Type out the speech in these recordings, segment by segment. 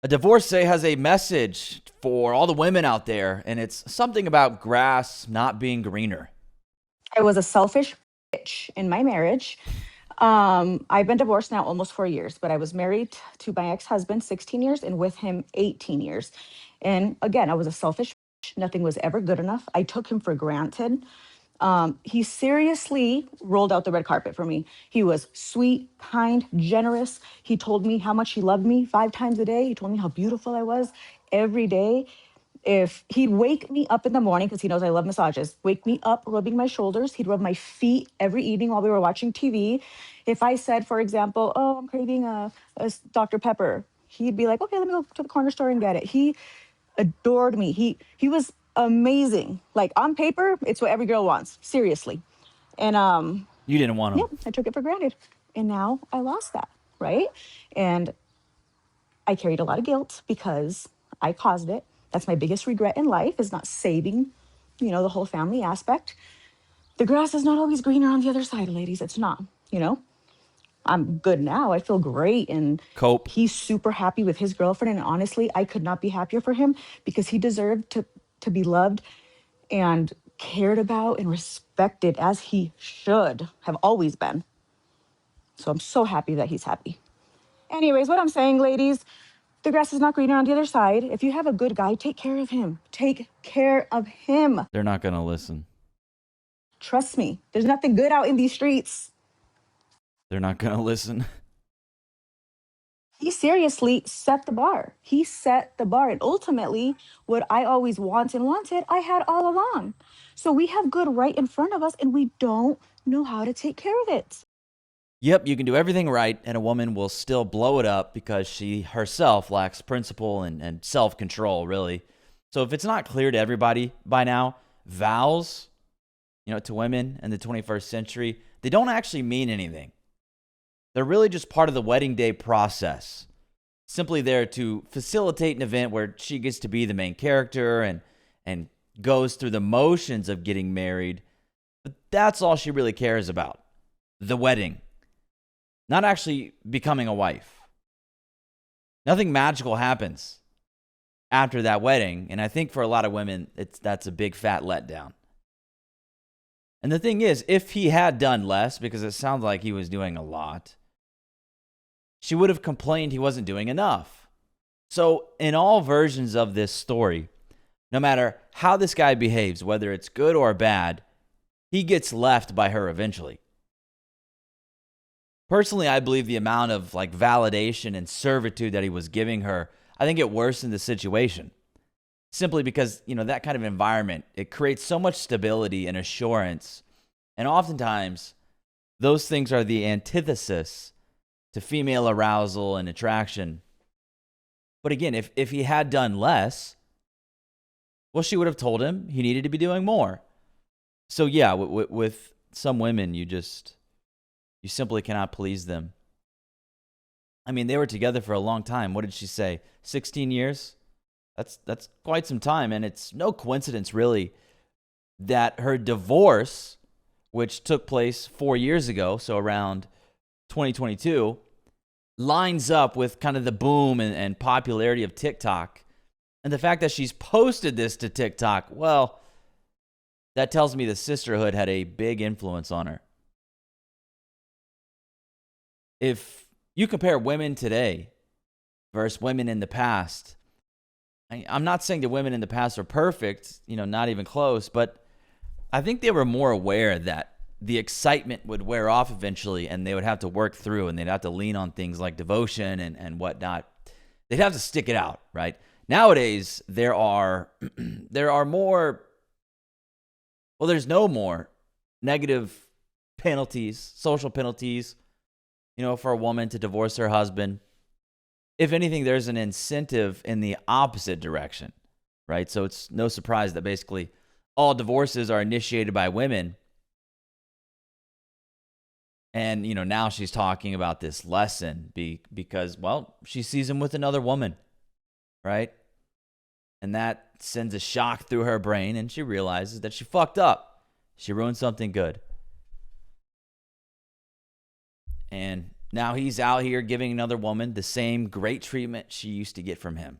A divorcee has a message for all the women out there, and it's something about grass not being greener. I was a selfish bitch in my marriage. I've been divorced now almost 4 years, but I was married to my ex-husband 16 years and with him 18 years. And again, I was a selfish bitch. Nothing was ever good enough. I took him for granted. He seriously rolled out the red carpet for me. He was sweet, kind, generous. He told me how much he loved me 5 times a day. He told me how beautiful I was every day. If he'd wake me up in the morning, because he knows I love massages, wake me up rubbing my shoulders. He'd rub my feet every evening while we were watching TV. If I said, for example, oh, I'm craving a Dr. Pepper, he'd be like, okay, let me go to the corner store and get it. He adored me. He was amazing. Like on paper, it's what every girl wants. Seriously. And You didn't want yeah, them. I took it for granted. And now I lost that, right? And I carried a lot of guilt because I caused it. That's my biggest regret in life is not saving, the whole family aspect. The grass is not always greener on the other side, ladies. It's not, you know. I'm good now. I feel great. And Cope. he's super happy with his girlfriend. And honestly, I could not be happier for him because he deserved to be loved and cared about and respected as he should have always been. So I'm so happy that he's happy. Anyways, what I'm saying, ladies, the grass is not greener on the other side. If you have a good guy, take care of him. Take care of him. They're not going to listen. Trust me, there's nothing good out in these streets. They're not going to listen. He seriously set the bar. He set the bar. And ultimately, what I always wanted, I had all along. So we have good right in front of us and we don't know how to take care of it. Yep, you can do everything right, and a woman will still blow it up because she herself lacks principle and self control, really. So if it's not clear to everybody by now, vows, to women in the 21st century, they don't actually mean anything. They're really just part of the wedding day process. Simply there to facilitate an event where she gets to be the main character and goes through the motions of getting married. But that's all she really cares about. The wedding. Not actually becoming a wife. Nothing magical happens after that wedding. And I think for a lot of women, that's a big fat letdown. And the thing is, if he had done less, because it sounds like he was doing a lot, she would have complained he wasn't doing enough. So in all versions of this story, no matter how this guy behaves, whether it's good or bad, he gets left by her eventually. Personally, I believe the amount of validation and servitude that he was giving her, I think it worsened the situation. Simply because, that kind of environment, it creates so much stability and assurance. And oftentimes, those things are the antithesis to female arousal and attraction. But again, if he had done less, well, she would have told him he needed to be doing more. So yeah, with some women, you simply cannot please them. I mean, they were together for a long time. What did she say? 16 years? That's quite some time, and it's no coincidence, really, that her divorce, which took place 4 years ago, so around 2022, lines up with kind of the boom and popularity of TikTok. And the fact that she's posted this to TikTok, well, that tells me the sisterhood had a big influence on her. If you compare women today versus women in the past, I'm not saying the women in the past are perfect, not even close, but I think they were more aware that the excitement would wear off eventually and they would have to work through and they'd have to lean on things like devotion and whatnot. They'd have to stick it out, right? Nowadays, there are more, well, there's no more negative penalties, social penalties, for a woman to divorce her husband. If anything, there's an incentive in the opposite direction, right? So it's no surprise that basically all divorces are initiated by women. And, now she's talking about this lesson because, well, she sees him with another woman, right? And that sends a shock through her brain and she realizes that she fucked up. She ruined something good. And Now he's out here giving another woman the same great treatment she used to get from him.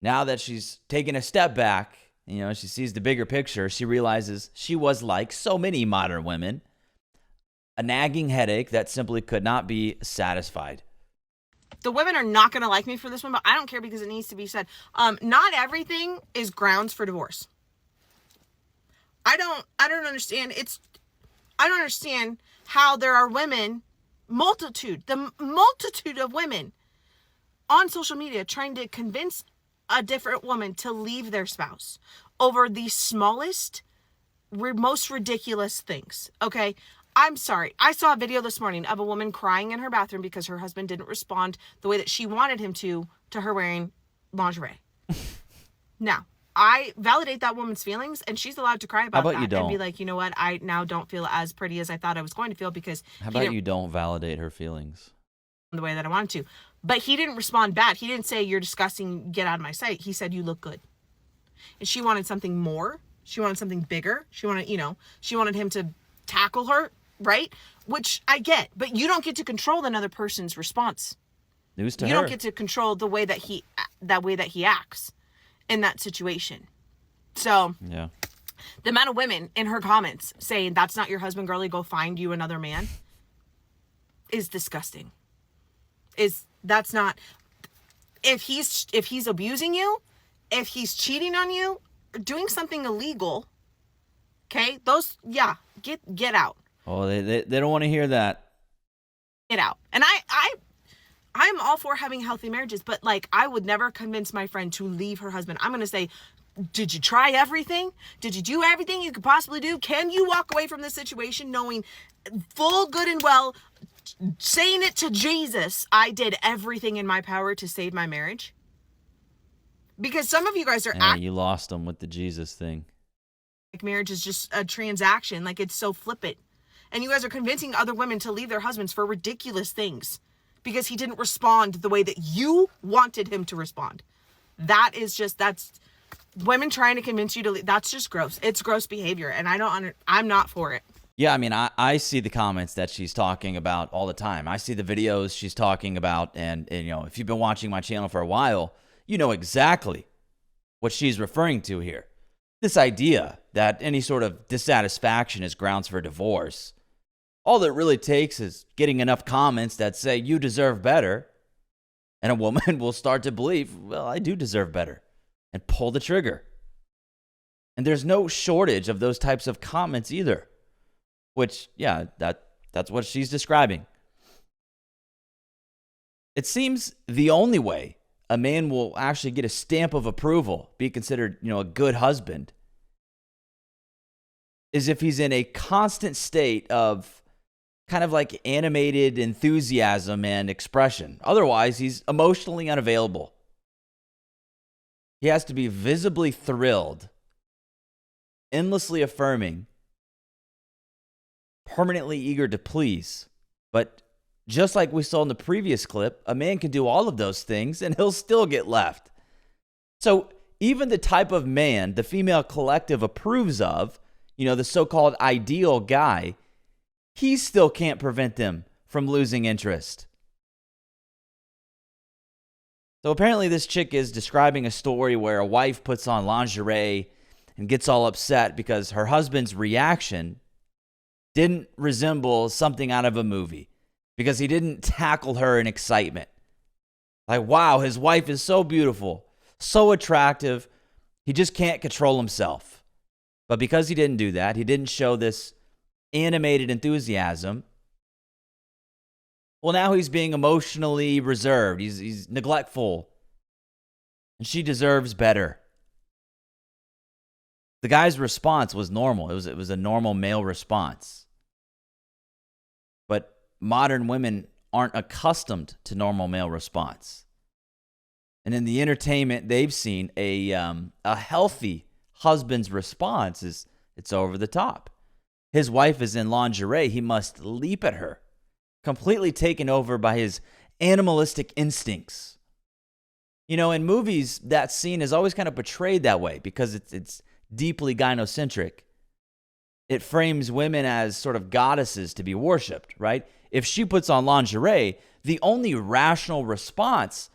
Now that she's taken a step back, she sees the bigger picture, she realizes she was like so many modern women, a nagging headache that simply could not be satisfied. The women are not going to like me for this one, but I don't care because it needs to be said. Not everything is grounds for divorce. I don't understand. I don't understand how there are women, the multitude of women on social media trying to convince a different woman to leave their spouse over the smallest, most ridiculous things. Okay. I'm sorry. I saw a video this morning of a woman crying in her bathroom because her husband didn't respond the way that she wanted him to her wearing lingerie. Now, I validate that woman's feelings, and she's allowed to cry about that and be like, you know what? I now don't feel as pretty as I thought I was going to feel because how about you don't validate her feelings the way that I wanted to. But he didn't respond bad. He didn't say, you're disgusting, get out of my sight. He said, you look good. And she wanted something more. She wanted something bigger. She wanted him to tackle her. Right? Which I get, but you don't get to control another person's response. News to her. You don't get to control the way that he acts in that situation. So, yeah. The amount of women in her comments saying that's not your husband, girlie, go find you another man is disgusting. That's not, if he's abusing you, if he's cheating on you, or doing something illegal, okay? Get out. Oh, they don't want to hear that. Get out. And I'm all for having healthy marriages, but like I would never convince my friend to leave her husband. I'm going to say, did you try everything? Did you do everything you could possibly do? Can you walk away from this situation knowing full good and well, saying it to Jesus, I did everything in my power to save my marriage? Because some of you guys are... you lost them with the Jesus thing. Like marriage is just a transaction. Like it's so flippant. And you guys are convincing other women to leave their husbands for ridiculous things because he didn't respond the way that you wanted him to respond. That's women trying to convince you to leave. That's just gross. It's gross behavior. And I'm not for it. Yeah. I mean, I see the comments that she's talking about all the time. I see the videos she's talking about. And if you've been watching my channel for a while, you know exactly what she's referring to here. This idea that any sort of dissatisfaction is grounds for divorce. All that really takes is getting enough comments that say you deserve better, and a woman will start to believe, well, I do deserve better, and pull the trigger. And there's no shortage of those types of comments either, which, yeah, that's what she's describing. It seems the only way a man will actually get a stamp of approval, be considered, a good husband, is if he's in a constant state of kind of like animated enthusiasm and expression. Otherwise, he's emotionally unavailable. He has to be visibly thrilled, endlessly affirming, permanently eager to please. But just like we saw in the previous clip, a man can do all of those things and he'll still get left. So even the type of man the female collective approves of, the so-called ideal guy, he still can't prevent them from losing interest. So apparently this chick is describing a story where a wife puts on lingerie and gets all upset because her husband's reaction didn't resemble something out of a movie, because he didn't tackle her in excitement. Like, wow, his wife is so beautiful, so attractive, he just can't control himself. But because he didn't do that, he didn't show this animated enthusiasm, well, now he's being emotionally reserved. He's neglectful. And she deserves better. The guy's response was normal. It was a normal male response. But modern women aren't accustomed to normal male response. And in the entertainment they've seen, a healthy husband's response is it's over the top. His wife is in lingerie. He must leap at her, completely taken over by his animalistic instincts. In movies, that scene is always kind of portrayed that way because it's deeply gynocentric. it frames women as sort of goddesses to be worshipped, right? If she puts on lingerie, the only rational response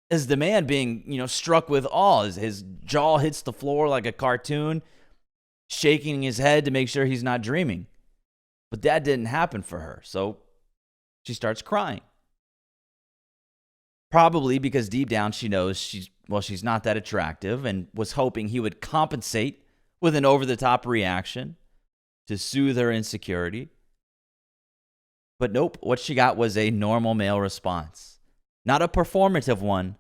is the man being, struck with awe. His jaw hits the floor like a cartoon, shaking his head to make sure he's not dreaming. But that didn't happen for her, so she starts crying. Probably because deep down she knows she's not that attractive and was hoping he would compensate with an over-the-top reaction to soothe her insecurity. But nope, what she got was a normal male response. Not a performative one,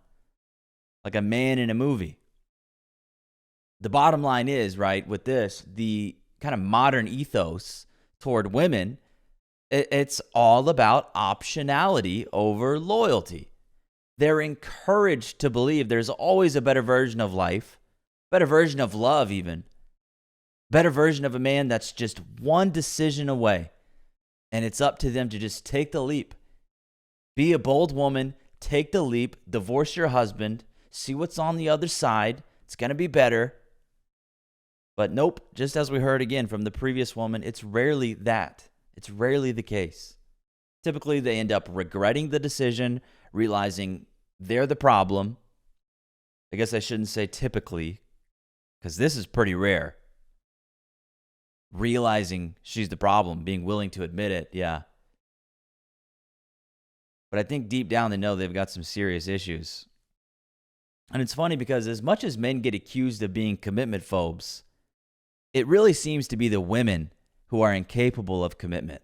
like a man in a movie. The bottom line is, right, with this, the kind of modern ethos toward women, it's all about optionality over loyalty. They're encouraged to believe there's always a better version of life, better version of love even, better version of a man that's just one decision away. And it's up to them to just take the leap. Be a bold woman, take the leap, divorce your husband, see what's on the other side. It's going to be better. But nope, just as we heard again from the previous woman, it's rarely that. It's rarely the case. Typically, they end up regretting the decision, realizing they're the problem. I guess I shouldn't say typically, because this is pretty rare. Realizing she's the problem, being willing to admit it, yeah. But I think deep down they know they've got some serious issues. And it's funny because as much as men get accused of being commitment phobes, it really seems to be the women who are incapable of commitment.